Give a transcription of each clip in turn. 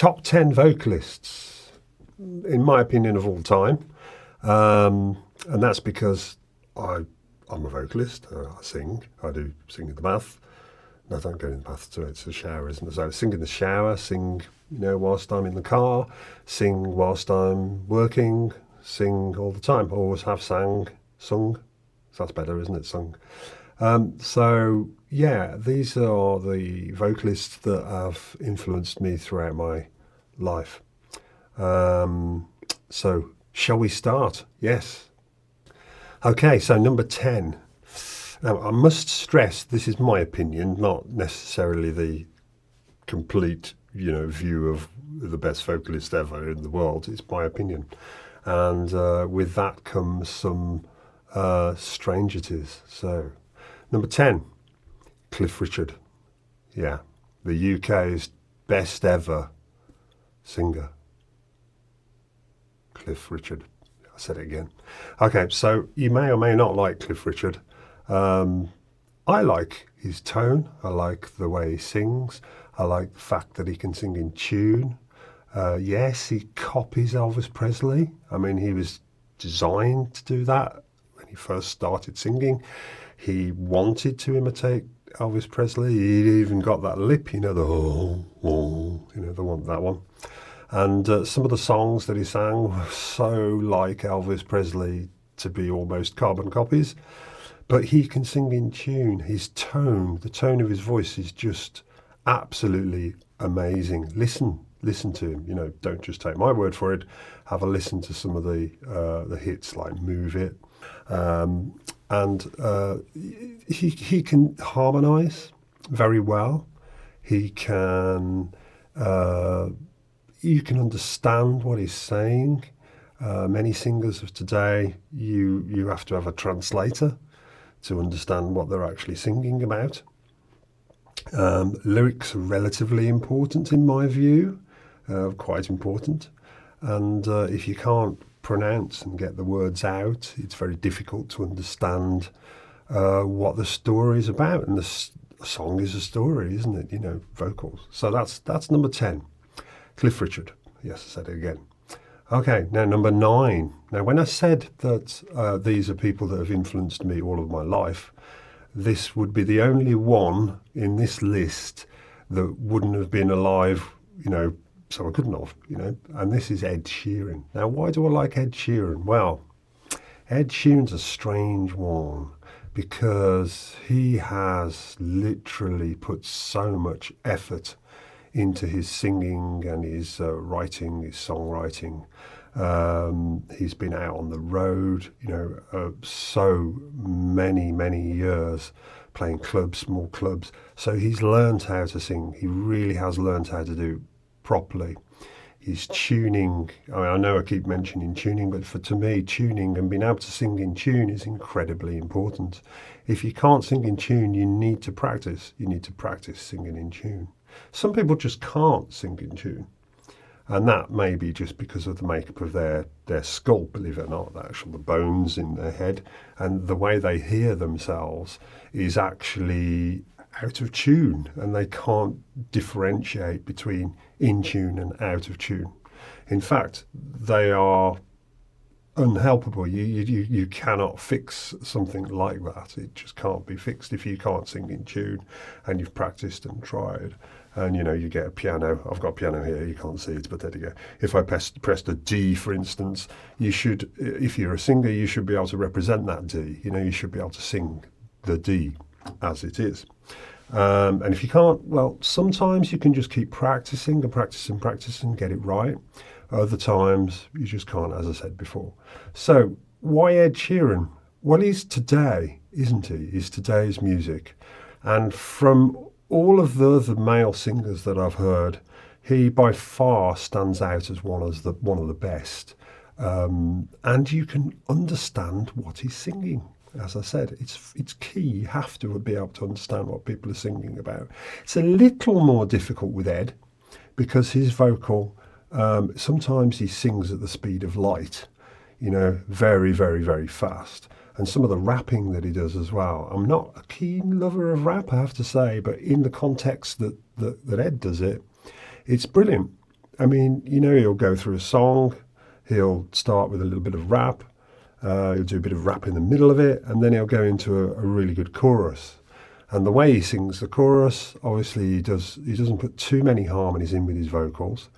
top 10 vocalists, in my opinion, of all time. And that's because I'm a vocalist. I sing. I do sing in the bath. No, I don't go in the bath, so it's a shower, isn't it? So I sing in the shower, sing, whilst I'm in the car, sing whilst I'm working, sing all the time. Always have sung. So that's better, isn't it? Sung. So yeah, these are the vocalists that have influenced me throughout my life. So shall we start? Yes. Okay, so number 10. Now, I must stress, this is my opinion, not necessarily the complete, view of the best vocalist ever in the world. It's my opinion. And with that comes some strangeties. So, number 10, Cliff Richard. Yeah, the UK's best ever singer. Cliff Richard. I said it again. Okay, so you may or may not like Cliff Richard. I like his tone. I like the way he sings. I like the fact that he can sing in tune. Yes, he copies Elvis Presley. I mean, he was designed to do that when he first started singing. He wanted to imitate Elvis Presley. He even got that lip, the that one. And some of the songs that he sang were so like Elvis Presley to be almost carbon copies. But he can sing in tune. His tone, the tone of his voice is just absolutely amazing. Listen to him. Don't just take my word for it. Have a listen to some of the hits like "Move It," and he can harmonise very well. He can. You can understand what he's saying. Many singers of today, you have to have a translator to understand what they're actually singing about. Lyrics are relatively important in my view, quite important. And if you can't pronounce and get the words out, it's very difficult to understand what the story is about. And the song is a story, isn't it? Vocals. So that's number 10. Cliff Richard. Yes, I said it again. Okay, now number 9. Now, when I said that these are people that have influenced me all of my life, this would be the only one in this list that wouldn't have been alive, so I couldn't have, and this is Ed Sheeran. Now, why do I like Ed Sheeran? Well, Ed Sheeran's a strange one because he has literally put so much effort into his singing and his writing, his songwriting. He's been out on the road, so many years playing clubs, small clubs. So he's learned how to sing. He really has learned how to do it properly. His tuning, I know I keep mentioning tuning, but to me, tuning and being able to sing in tune is incredibly important. If you can't sing in tune, you need to practice. You need to practice singing in tune. Some people just can't sing in tune, and that may be just because of the makeup of their skull, believe it or not, the bones in their head, and the way they hear themselves is actually out of tune, and they can't differentiate between in tune and out of tune. In fact, they are unhelpable. You cannot fix something like that. It just can't be fixed if you can't sing in tune and you've practiced and tried. And you get a piano. I've got a piano here, you can't see it, but there you go. If I pressed a D, for instance, you should, if you're a singer, you should be able to represent that D. You should be able to sing the D as it is. And if you can't, well, sometimes you can just keep practicing and practicing, get it right. Other times you just can't, as I said before. So why Ed Sheeran? Well, he's today, isn't he? He's today's music. And from all of the other male singers that I've heard, he by far stands out as one of the best. And you can understand what he's singing. As I said, it's key. You have to be able to understand what people are singing about. It's a little more difficult with Ed because his vocal, sometimes he sings at the speed of light, very, very, very fast. And some of the rapping that he does as well. I'm not a keen lover of rap, I have to say, but in the context that Ed does it, it's brilliant. I mean, you know, he'll go through a song, he'll start with a little bit of rap, he'll do a bit of rap in the middle of it, and then he'll go into a really good chorus. And the way he sings the chorus, obviously he doesn't put too many harmonies in with his vocals,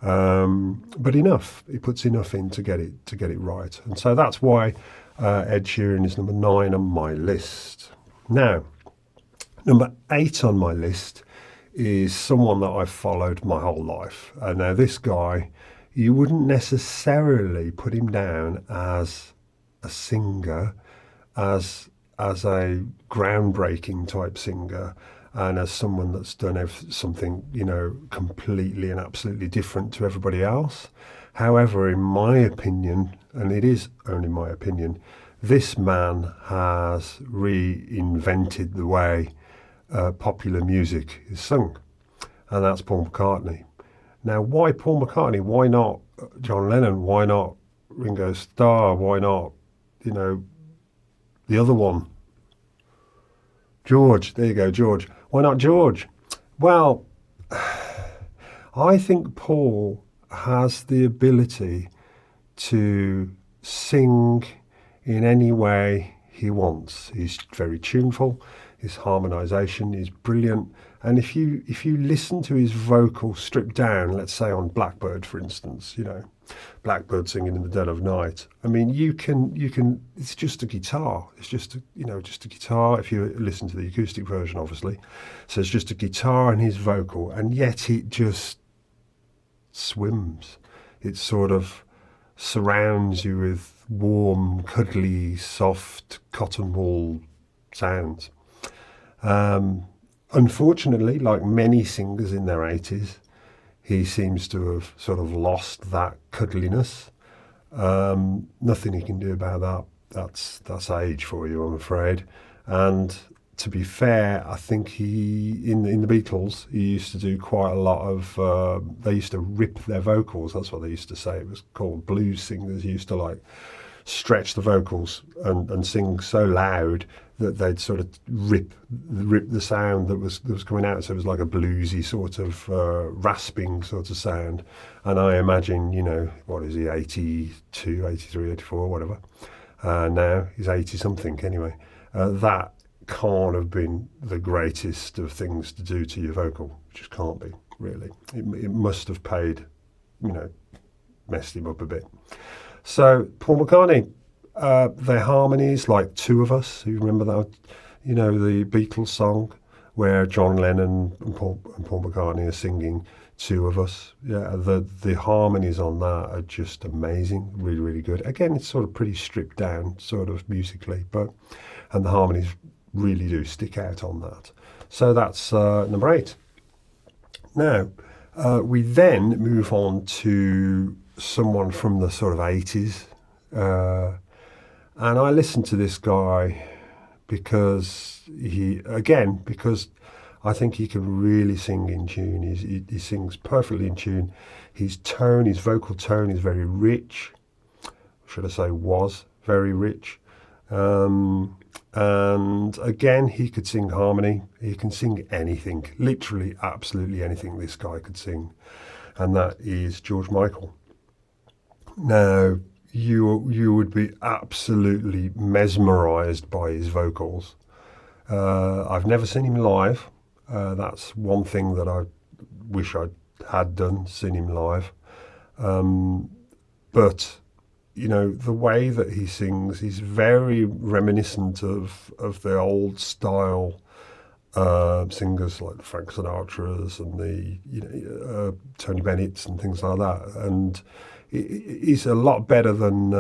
but enough. He puts enough in to get it right. And so that's why Ed Sheeran is number 9 on my list. Now, number 8 on my list is someone that I've followed my whole life. Now this guy, you wouldn't necessarily put him down as a singer, as a groundbreaking type singer, and as someone that's done something, you know, completely and absolutely different to everybody else. However, in my opinion, and it is only my opinion, this man has reinvented the way popular music is sung, and that's Paul McCartney. Now, why Paul McCartney? Why not John Lennon? Why not Ringo Starr? Why not, you know, the other one? George. There you go, George. Why not George? Well, I think Paul has the ability to sing in any way he wants. He's very tuneful. His harmonisation is brilliant. And if you listen to his vocal stripped down, let's say on Blackbird, for instance, you know, Blackbird singing in the dead of night. I mean, you can. It's just a guitar. It's just just a guitar. If you listen to the acoustic version, obviously, so it's just a guitar and his vocal, and yet it just swims. It sort of surrounds you with warm, cuddly, soft cotton wool sounds. Unfortunately, like many singers in their 80s, he seems to have sort of lost that cuddliness. Nothing he can do about that. That's age for you, I'm afraid. And to be fair, I think he in the Beatles, he used to do quite a lot of. They used to rip their vocals. That's what they used to say. It was called blues singers. He used to like stretch the vocals and sing so loud that they'd sort of rip the sound that was coming out. So it was like a bluesy sort of rasping sort of sound. And I imagine, you know, what is he, 82, 83, 84, whatever. Now he's 80 something anyway. That can't have been the greatest of things to do to your vocal. It just can't be, really. It must have paid, you know, messed him up a bit. So Paul McCartney, their harmonies, like Two of Us. You remember that, you know, the Beatles song where John Lennon and Paul McCartney are singing Two of Us. Yeah, the harmonies on that are just amazing, really, really good. Again, it's sort of pretty stripped down, sort of musically, and the harmonies really do stick out on that. So that's number 8. Now, we then move on to someone from the sort of 80s. And I listened to this guy because I think he can really sing in tune. He sings perfectly in tune. His vocal tone is very rich. Should I say was very rich. And again, he could sing harmony. He can sing anything, literally absolutely anything this guy could sing. And that is George Michael. Now, you would be absolutely mesmerised by his vocals. I've never seen him live. That's one thing that I wish I had seen him live. But, you know, the way that he sings, he's very reminiscent of the old style singers like the Frank Sinatras and the Tony Bennett's and things like that. And he's a lot better than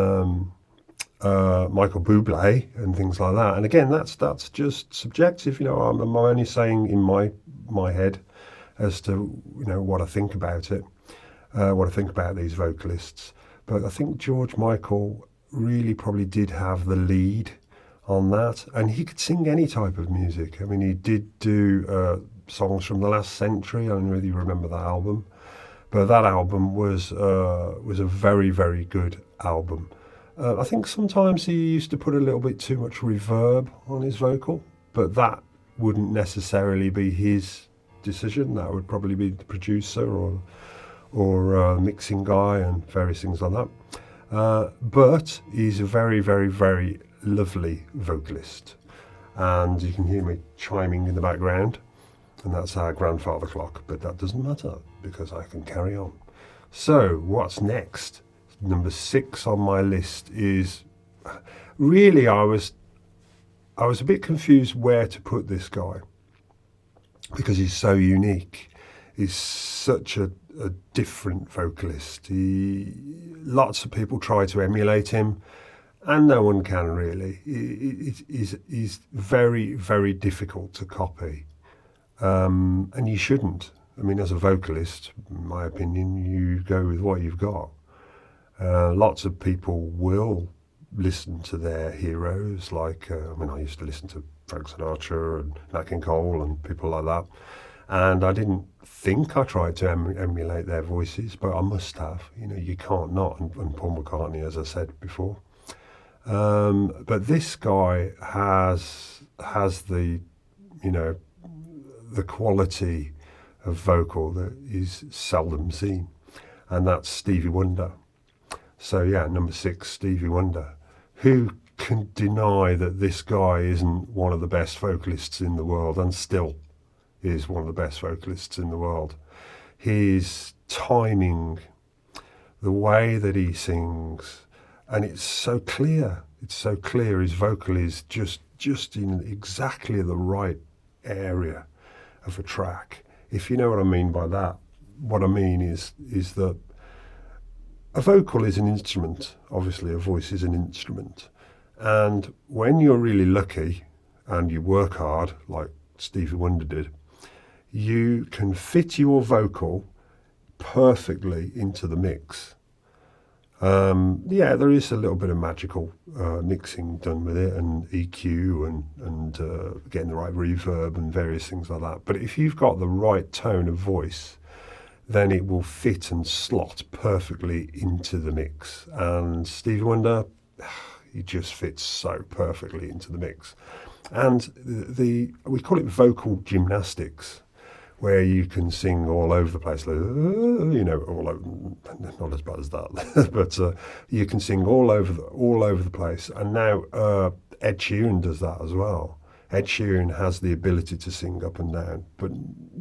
Michael Bublé and things like that. And again, that's just subjective. You know, I'm only saying in my head as to, you know, what I think about it, what I think about these vocalists. But I think George Michael really probably did have the lead on that, and he could sing any type of music. I mean, he did do songs from the last century. I don't really remember that album. But that album was a very, very good album. I think sometimes he used to put a little bit too much reverb on his vocal, but that wouldn't necessarily be his decision. That would probably be the producer or mixing guy and various things like that. But he's a very, very, very lovely vocalist. And you can hear me chiming in the background, and that's our grandfather clock, but that doesn't matter because I can carry on. So what's next? Number 6 on my list is, really I was a bit confused where to put this guy because he's so unique. He's such a different vocalist. Lots of people try to emulate him, and no one can really. He's very, very difficult to copy, and you shouldn't. I mean, as a vocalist, in my opinion, you go with what you've got. Lots of people will listen to their heroes, like, I used to listen to Frank Sinatra and Nat King Cole and people like that. And I didn't think I tried to emulate their voices, but I must have. You can't not. And Paul McCartney, as I said before. But this guy has the, the quality of vocal that is seldom seen, and that's Stevie Wonder. So yeah, number 6, Stevie Wonder. Who can deny that this guy isn't one of the best vocalists in the world, and still is one of the best vocalists in the world? His timing, the way that he sings, and it's so clear. It's so clear. His vocal is just in exactly the right area of a track. If you know what I mean by that, what I mean is that a vocal is an instrument. Obviously, a voice is an instrument. And when you're really lucky and you work hard, like Stevie Wonder did, you can fit your vocal perfectly into the mix. Yeah, there is a little bit of magical mixing done with it, and EQ and getting the right reverb and various things like that. But if you've got the right tone of voice, then it will fit and slot perfectly into the mix. And Stevie Wonder, he just fits so perfectly into the mix. And we call it vocal gymnastics, where you can sing all over the place, like, all over, not as bad as that, but you can sing all over the place. And now Ed Sheeran does that as well. Ed Sheeran has the ability to sing up and down, but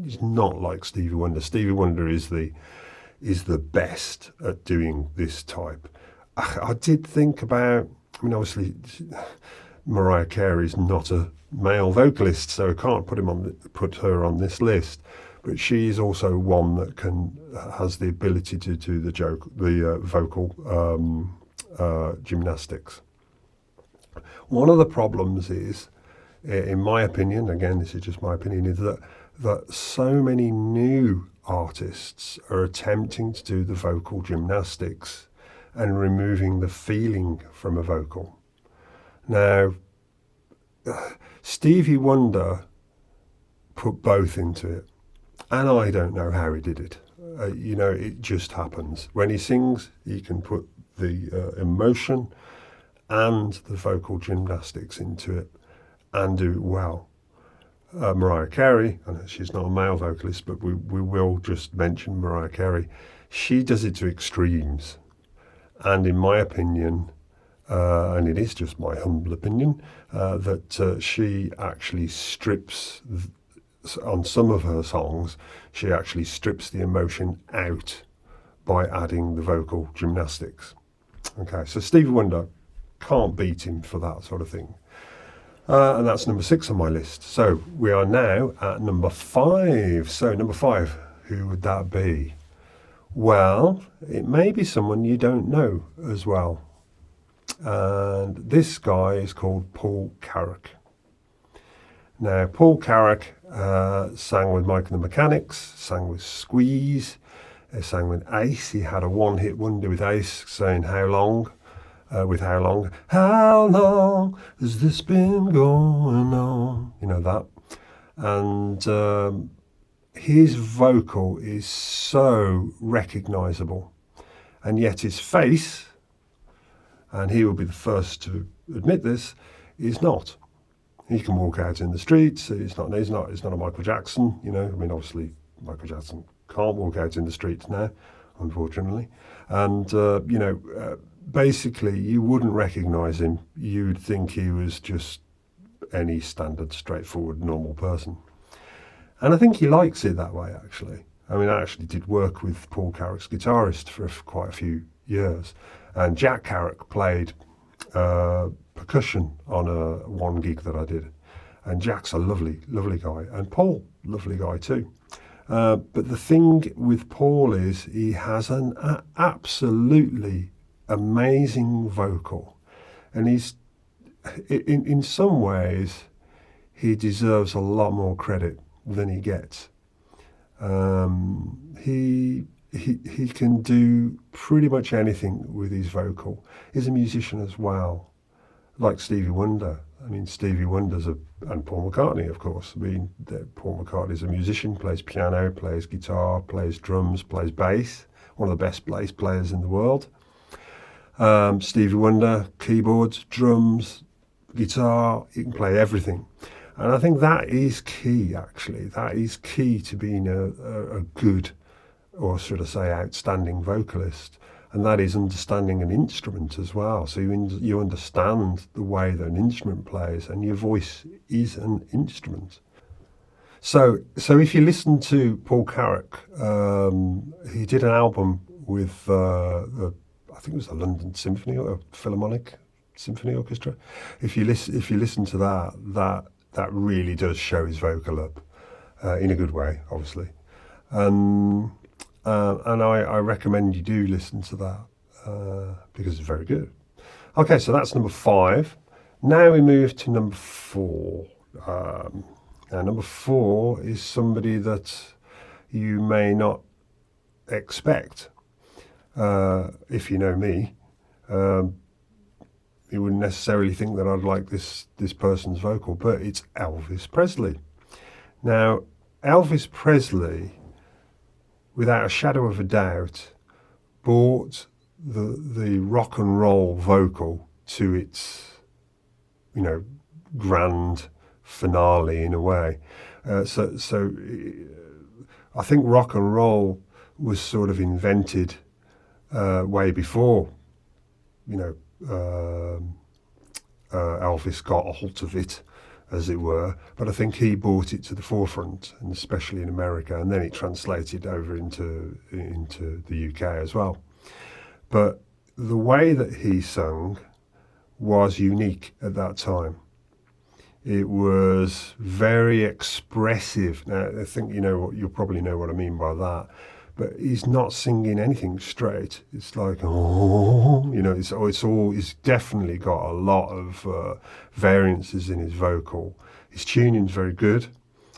he's not like Stevie Wonder. Stevie Wonder is the best at doing this type. I did think about, obviously, Mariah Carey is not a male vocalist, so I can't put her on this list. But she is also one that has the ability to do the vocal gymnastics. One of the problems is, in my opinion, again, this is just my opinion, is that so many new artists are attempting to do the vocal gymnastics and removing the feeling from a vocal. Now, Stevie Wonder put both into it, and I don't know how he did it. It just happens. When he sings, he can put the emotion and the vocal gymnastics into it and do it well. Mariah Carey, I know she's not a male vocalist, but we will just mention Mariah Carey. She does it to extremes, and in my opinion, and it is just my humble opinion, that she actually strips, on some of her songs, she actually strips the emotion out by adding the vocal gymnastics. Okay, so Stevie Wonder, can't beat him for that sort of thing. And that's number 6 on my list. So we are now at number 5. So number 5, who would that be? Well, it may be someone you don't know as well. And this guy is called Paul Carrack. Now, Paul Carrack sang with Mike and the Mechanics, sang with Squeeze, sang with Ace. He had a one-hit wonder with Ace, saying How Long? With How Long? How long has this been going on? You know that. And his vocal is so recognisable. And yet his face, and he will be the first to admit this, is not. He can walk out in the streets. He's not a Michael Jackson, Obviously Michael Jackson can't walk out in the streets now, unfortunately. And, basically you wouldn't recognise him. You'd think he was just any standard, straightforward, normal person. And I think he likes it that way, actually. I mean, I actually did work with Paul Carrick's guitarist for quite a few years. And Jack Carrick played percussion on one gig that I did. And Jack's a lovely, lovely guy. And Paul, lovely guy too. But the thing with Paul is he has an absolutely amazing vocal. And he's, in some ways, he deserves a lot more credit than he gets. He can do pretty much anything with his vocal. He's a musician as well, like Stevie Wonder. I mean, Stevie Wonder's and Paul McCartney, of course. I mean, Paul McCartney's a musician, plays piano, plays guitar, plays drums, plays bass. One of the best bass players in the world. Stevie Wonder, keyboards, drums, guitar, he can play everything. And I think that is key, actually. That is key to being a good, or should I say outstanding vocalist. And that is understanding an instrument as well. So you understand the way that an instrument plays, and your voice is an instrument. So if you listen to Paul Carrick, he did an album with I think it was the London Symphony or Philharmonic Symphony Orchestra. If you listen to that really does show his vocal up in a good way, obviously. And I recommend you do listen to that because it's very good. Okay, so that's number 5. Now we move to number 4. Now number 4 is somebody that you may not expect. If you know me, you wouldn't necessarily think that I'd like this person's vocal, but it's Elvis Presley. Now, Elvis Presley, without a shadow of a doubt, brought the rock and roll vocal to its, grand finale in a way. So I think rock and roll was sort of invented way before, Elvis got a hold of it, as it were. But I think he brought it to the forefront, and especially in America, and then it translated over into the UK as well. But the way that he sung was unique at that time. It was very expressive. Now, I think you'll probably know what I mean by that. But he's not singing anything straight. It's like, it's definitely got a lot of variances in his vocal. His tuning's very good.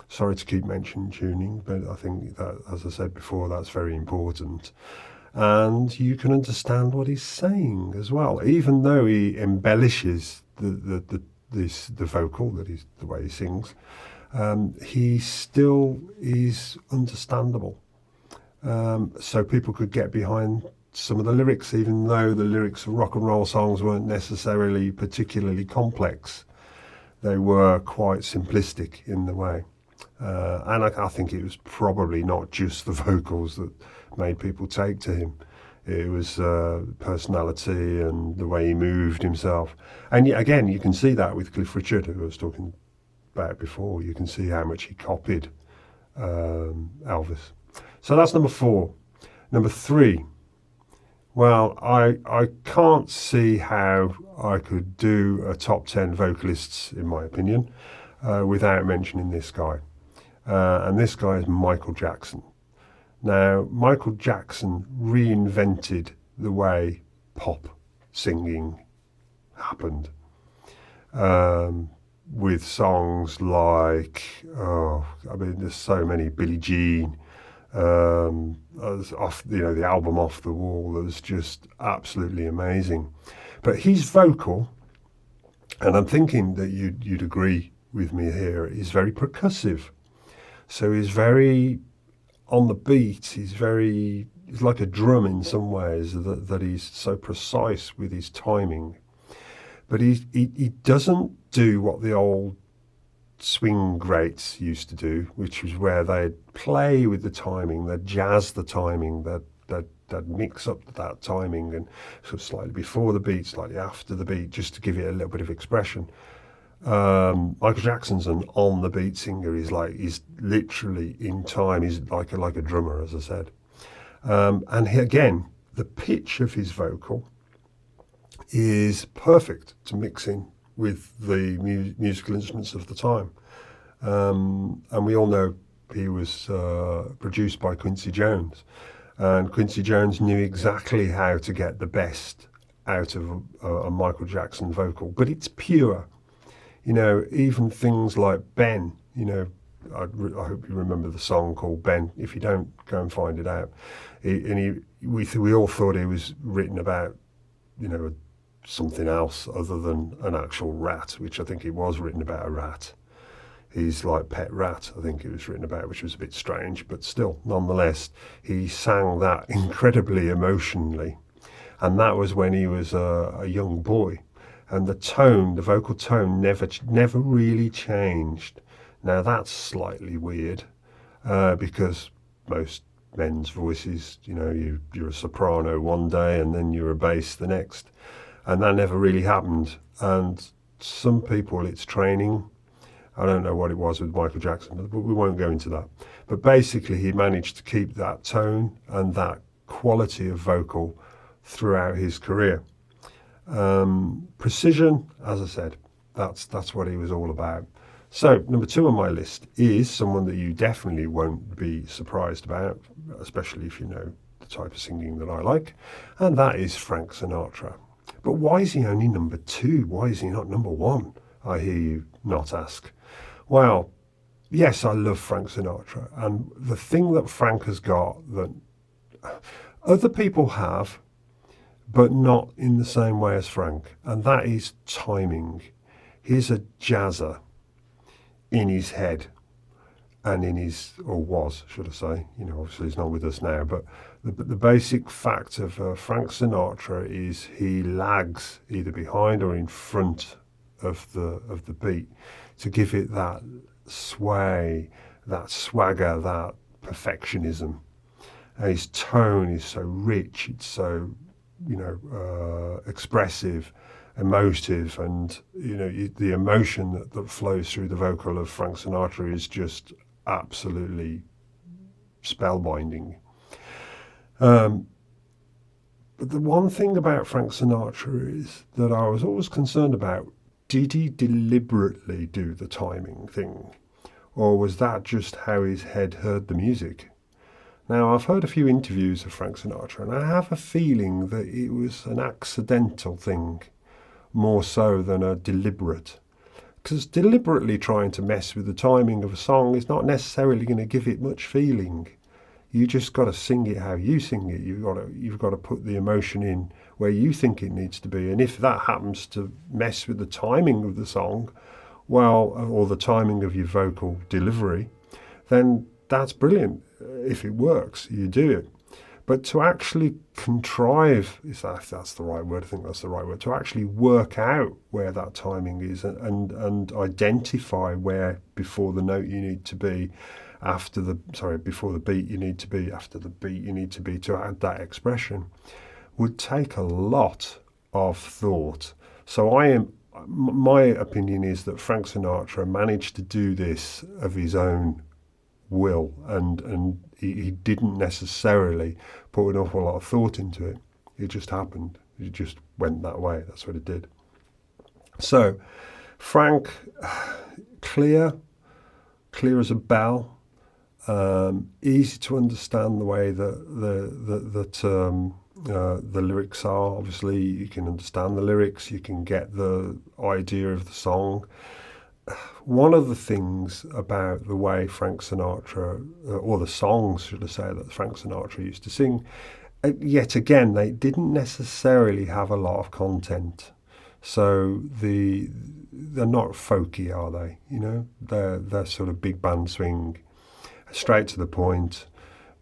Sorry to keep mentioning tuning, but I think that, as I said before, that's very important. And you can understand what he's saying as well, even though he embellishes the vocal, the way he sings. He still is understandable. So people could get behind some of the lyrics, even though the lyrics of rock and roll songs weren't necessarily particularly complex. They were quite simplistic in the way. And I think it was probably not just the vocals that made people take to him. It was personality and the way he moved himself. And again, you can see that with Cliff Richard, who I was talking about before. You can see how much he copied Elvis. So that's number 4. Number 3. Well, I can't see how I could do a top 10 vocalists, in my opinion, without mentioning this guy. And this guy is Michael Jackson. Now, Michael Jackson reinvented the way pop singing happened. With songs like, there's so many, Billie Jean, the album Off the Wall was just absolutely amazing. But his vocal, and I'm thinking that you'd agree with me here, is very percussive. So he's very on the beat. He's like a drum in some ways, that he's so precise with his timing. But he doesn't do what the old swing greats used to do, which was where they'd play with the timing, they'd jazz the timing, they'd I'd mix up that timing and sort of slightly before the beat, slightly after the beat, just to give it a little bit of expression. Michael Jackson's an on the beat singer. He's literally in time. He's like a drummer, as I said. And again, the pitch of his vocal is perfect to mix in with the musical instruments of the time. And we all know he was produced by Quincy Jones. And Quincy Jones knew exactly how to get the best out of a Michael Jackson vocal. But it's pure. You know, even things like Ben, you know, I hope you remember the song called Ben. If you don't, go and find it out. We all thought it was written about, you know, something else other than an actual rat, which I think it was written about a rat. He's like Pet Rat, I think it was written about, which was a bit strange, but still, nonetheless, he sang that incredibly emotionally. And that was when he was a young boy. And the tone, the vocal tone, never really changed. Now that's slightly weird, because most men's voices, you know, you're a soprano one day and then you're a bass the next. And that never really happened. And some people, it's training. I don't know what it was with Michael Jackson, but we won't go into that. But basically, he managed to keep that tone and that quality of vocal throughout his career. Precision, as I said, that's what he was all about. So number 2 on my list is someone that you definitely won't be surprised about, especially if you know the type of singing that I like, and that is Frank Sinatra. But why is he only number 2? Why is he not number 1? I hear you not ask. Well, yes, I love Frank Sinatra, and the thing that Frank has got that other people have, but not in the same way as Frank, and that is timing. He's a jazzer in his head and in his, or was, should I say, you know, obviously he's not with us now, but the basic fact of Frank Sinatra is he lags either behind or in front of the beat to give it that sway, that swagger, that perfectionism. And his tone is so rich, it's so, you know, expressive, emotive, and, you know, the emotion that flows through the vocal of Frank Sinatra is just absolutely spellbinding. But the one thing about Frank Sinatra is that I was always concerned about, did he deliberately do the timing thing? Or was that just how his head heard the music? Now, I've heard a few interviews of Frank Sinatra, and I have a feeling that it was an accidental thing, more so than a deliberate. Because deliberately trying to mess with the timing of a song is not necessarily going to give it much feeling. You just got to sing it how you sing it. You've got to put the emotion in where you think it needs to be. And if that happens to mess with the timing of the song, well, or the timing of your vocal delivery, then that's brilliant. If it works, you do it. But to actually contrive, if that's the right word, I think that's the right word, to actually work out where that timing is and identify where before the note you need to be, before the beat you need to be, after the beat you need to be, to add that expression, would take a lot of thought. So my opinion is that Frank Sinatra managed to do this of his own will, and he didn't necessarily put an awful lot of thought into it. It just happened. It just went that way. That's what it did. So Frank, clear as a bell, easy to understand the way that the lyrics are. Obviously, you can understand the lyrics, you can get the idea of the song. One of the things about the way Frank Sinatra, or the songs, should I say, that Frank Sinatra used to sing, yet again, they didn't necessarily have a lot of content. So they're not folky, are they? You know, they're sort of big band swing, straight to the point,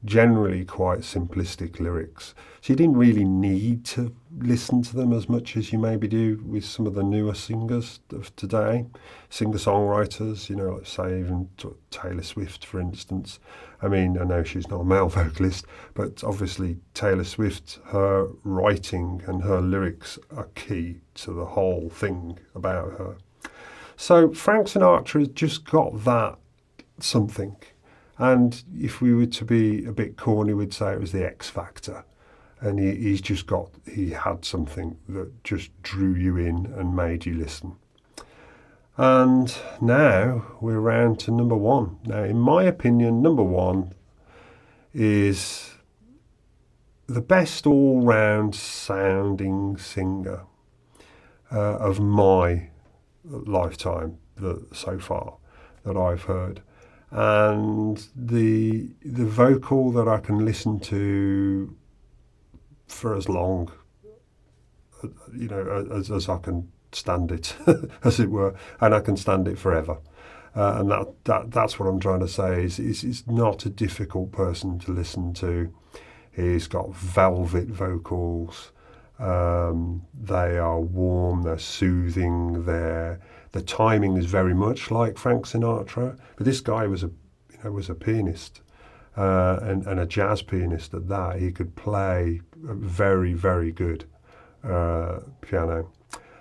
generally quite simplistic lyrics. So you didn't really need to listen to them as much as you maybe do with some of the newer singers of today, singer-songwriters, like say even Taylor Swift, for instance. I mean, I know she's not a male vocalist, but obviously Taylor Swift, her writing and her lyrics are key to the whole thing about her. So Frank Sinatra has just got that something. And if we were to be a bit corny, we'd say it was the X Factor. And he had something that just drew you in and made you listen. And now we're round to number one. Now, in my opinion, number one is the best all-round sounding singer of my lifetime so far that I've heard. And the vocal that I can listen to for as long, as I can stand it, as it were, and I can stand it forever. And that's what I'm trying to say is not a difficult person to listen to. He's got velvet vocals. They are warm, they're soothing, the timing is very much like Frank Sinatra. But this guy was a pianist, and a jazz pianist at that. He could play very, very good piano.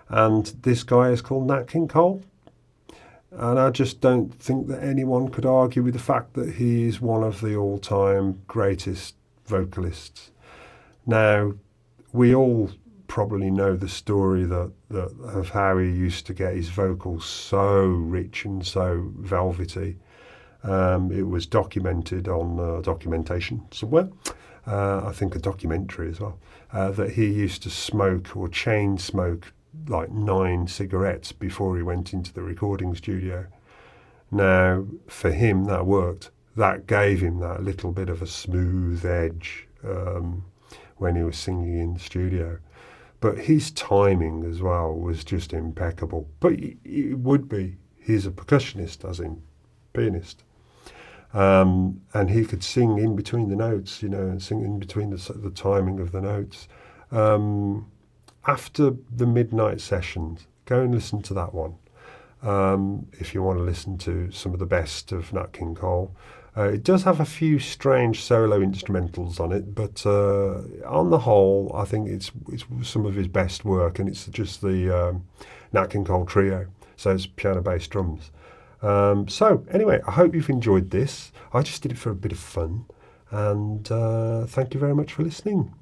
And this guy is called Nat King Cole. And I just don't think that anyone could argue with the fact that he is one of the all-time greatest vocalists. Now, we all probably know the story of how he used to get his vocals so rich and so velvety. It was documented on documentation somewhere, I think a documentary as well, that he used to smoke or chain smoke like 9 cigarettes before he went into the recording studio. Now, for him, that worked. That gave him that little bit of a smooth edge when he was singing in the studio. But his timing as well was just impeccable. But it would be. He's a percussionist, as in pianist. And he could sing in between the notes, and sing in between the timing of the notes. After the midnight sessions, go and listen to that one. If you want to listen to some of the best of Nat King Cole. It does have a few strange solo instrumentals on it, but on the whole, I think it's some of his best work, and it's just the Nat King Cole trio. So it's piano, bass, drums. So anyway, I hope you've enjoyed this. I just did it for a bit of fun, and thank you very much for listening.